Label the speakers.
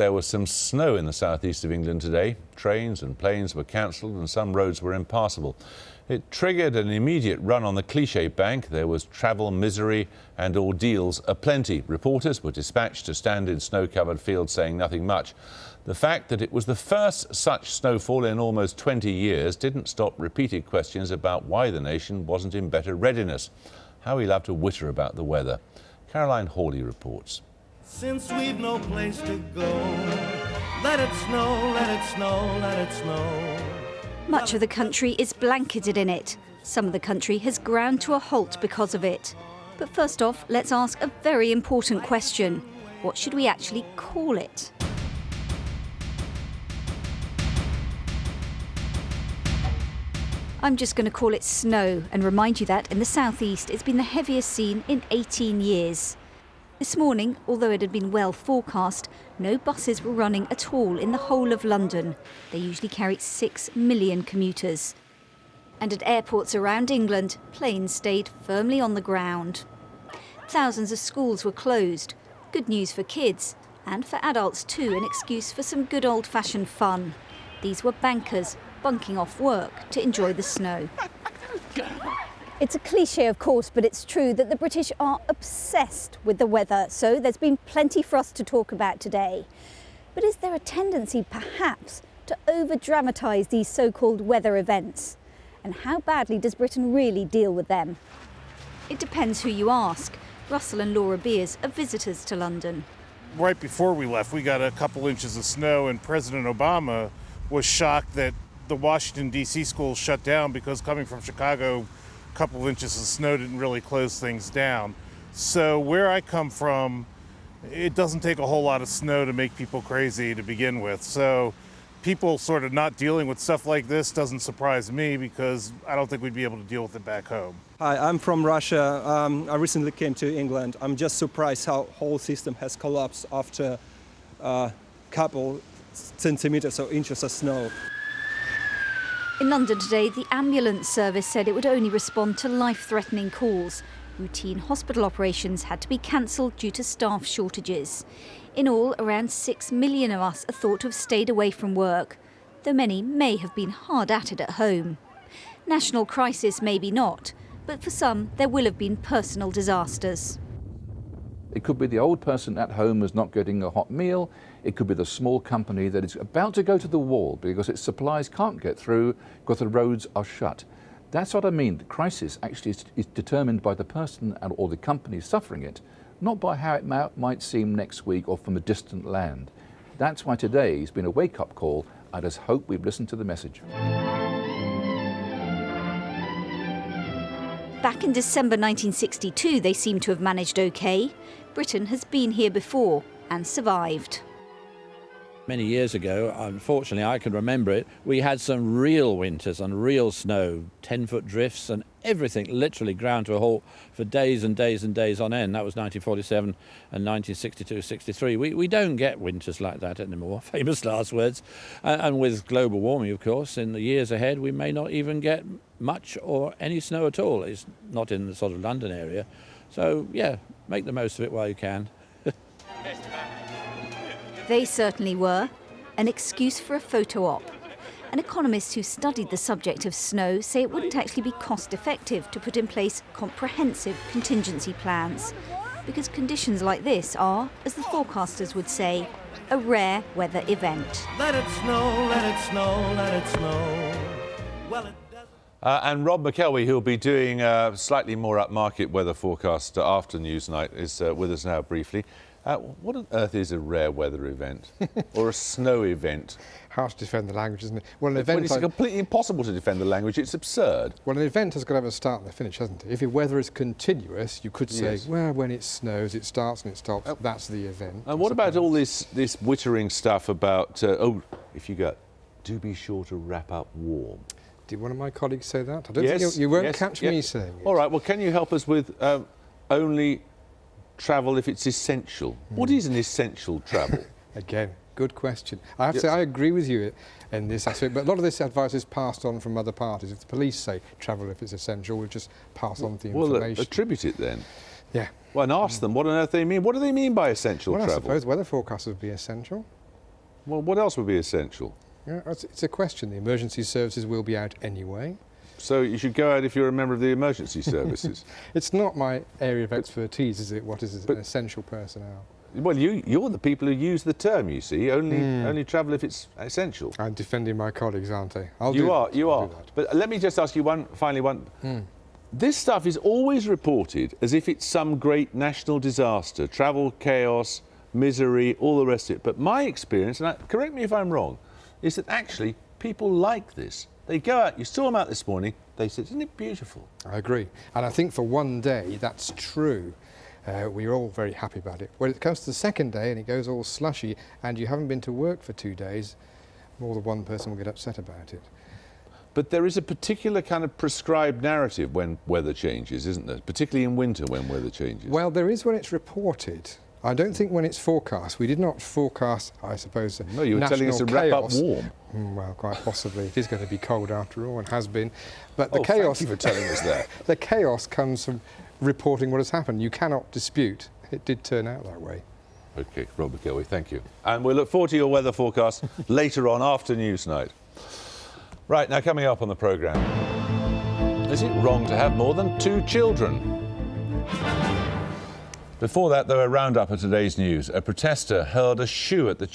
Speaker 1: There was some snow in the southeast of England today. Trains and planes were cancelled and some roads were impassable. It triggered an immediate run on the Cliché Bank. There was travel, misery and ordeals aplenty. Reporters were dispatched to stand in snow-covered fields saying nothing much. The fact that it was the first such snowfall in almost 20 years didn't stop repeated questions about why the nation wasn't in better readiness. How we love to witter about the weather. Caroline Hawley reports.
Speaker 2: Since we've no place to go, let it snow, let it snow, let it snow.
Speaker 3: Much of the country is blanketed in it. Some of the country has ground to a halt because of it. But first off, let's ask a very important question. What should we actually call it? I'm just going to call it snow and remind you that in the southeast it's been the heaviest seen in 18 years. This morning, although it had been well forecast, no buses were running at all in the whole of London. They usually carry 6 million commuters. And at airports around England, planes stayed firmly on the ground. Thousands of schools were closed. Good news for kids, and for adults too, an excuse for some good old-fashioned fun. These were bankers bunking off work to enjoy the snow. It's a cliché, of course, but it's true that the British are obsessed with the weather, so there's been plenty for us to talk about today. But is there a tendency, perhaps, to over-dramatise these so-called weather events? And how badly does Britain really deal with them? It depends who you ask. Russell and Laura Beers are visitors to London.
Speaker 4: Right before we left, we got a couple inches of snow, and President Obama was shocked that the Washington, D.C. schools shut down because coming from Chicago, a couple of inches of snow didn't really close things down. So where I come from, it doesn't take a whole lot of snow to make people crazy to begin with. So people sort of not dealing with stuff like this doesn't surprise me because I don't think we'd be able to deal with it back home.
Speaker 5: Hi, I'm from Russia. I recently came to England. I'm just surprised how the whole system has collapsed after a couple centimeters or inches of snow.
Speaker 3: In London today, the ambulance service said it would only respond to life-threatening calls. Routine hospital operations had to be cancelled due to staff shortages. In all, around 6 million of us are thought to have stayed away from work, though many may have been hard at it at home. National crisis maybe not, but for some there will have been personal disasters.
Speaker 6: It could be the old person at home who's not getting a hot meal. It could be the small company that is about to go to the wall because its supplies can't get through because the roads are shut. That's what I mean. The crisis actually is determined by the person or the company suffering it, not by how it might seem next week or from a distant land. That's why today has been a wake-up call. I just hope we've listened to the message.
Speaker 3: Back in December 1962, they seem to have managed OK. Britain has been here before and survived.
Speaker 7: Many years ago, unfortunately I can remember it, we had some real winters and real snow, 10-foot drifts and everything literally ground to a halt for days and days and days on end. That was 1947 and 1962-63. We don't get winters like that anymore, famous last words. And with global warming, of course, in the years ahead we may not even get much or any snow at all. It's not in the sort of London area. So, yeah, make the most of it while you can.
Speaker 3: They certainly were. An excuse for a photo op. And economists who studied the subject of snow say it wouldn't actually be cost-effective to put in place comprehensive contingency plans. Because conditions like this are, as the forecasters would say, a rare weather event.
Speaker 2: Let it snow, let it snow, let it snow. Well, it doesn't.
Speaker 1: And Rob McElwee, who'll be doing a slightly more upmarket weather forecast after Newsnight, is with us now briefly. What on earth is a rare weather event or a snow event?
Speaker 8: Hard to defend the language, isn't it? Well, an event
Speaker 1: it's completely impossible to defend the language. It's absurd.
Speaker 8: Well, an event has got to have a start and a finish, hasn't it? If your weather is continuous, you could say, well, when it snows, it starts and it stops. That's the event.
Speaker 1: And what about all this wittering stuff about, if you go, do be sure to wrap up warm?
Speaker 8: Did one of my colleagues say that? I don't think you won't catch me saying it.
Speaker 1: All right, well, can you help us with only travel if it's essential? What is an essential travel?
Speaker 8: Again, good question. I have to say, I agree with you in this aspect, but a lot of this advice is passed on from other parties. If the police say travel if it's essential, we'll just pass on the information.
Speaker 1: Well, attribute it then.
Speaker 8: Yeah.
Speaker 1: Well, and ask them what on earth they mean. What do they mean by essential travel?
Speaker 8: I suppose weather forecasts would be essential.
Speaker 1: Well, what else would be essential?
Speaker 8: Yeah, it's a question. The emergency services will be out anyway.
Speaker 1: So you should go out if you're a member of the emergency services.
Speaker 8: It's not my area of expertise, is it? What is an essential personnel?
Speaker 1: Well, you're the people who use the term, you see. Only travel if it's essential.
Speaker 8: I'm defending my colleagues, aren't I?
Speaker 1: You are. But let me just ask you finally one. This stuff is always reported as if it's some great national disaster, travel chaos, misery, all the rest of it. But my experience, and correct me if I'm wrong, is that actually people like this. They go out, you saw them out this morning, they said, isn't it beautiful?
Speaker 8: I agree. And I think for one day, that's true. We're all very happy about it. When it comes to the second day and it goes all slushy and you haven't been to work for 2 days, more than one person will get upset about it.
Speaker 1: But there is a particular kind of prescribed narrative when weather changes, isn't there? Particularly in winter when weather changes.
Speaker 8: Well, there is when it's reported. I don't think when it's forecast. We did not forecast, I suppose,
Speaker 1: no, you were telling us to wrap up warm.
Speaker 8: Well, quite possibly. It is going to be cold after all and has been. But the
Speaker 1: Oh,
Speaker 8: chaos...
Speaker 1: thank you for telling us that.
Speaker 8: The chaos comes from reporting what has happened. You cannot dispute. It did turn out that way.
Speaker 1: OK, Rob McElwee, thank you. And we'll look forward to your weather forecast later on after Newsnight. Right, now coming up on the programme. Is it wrong to have more than 2 children? Before that, though, a roundup of today's news. A protester hurled a shoe at the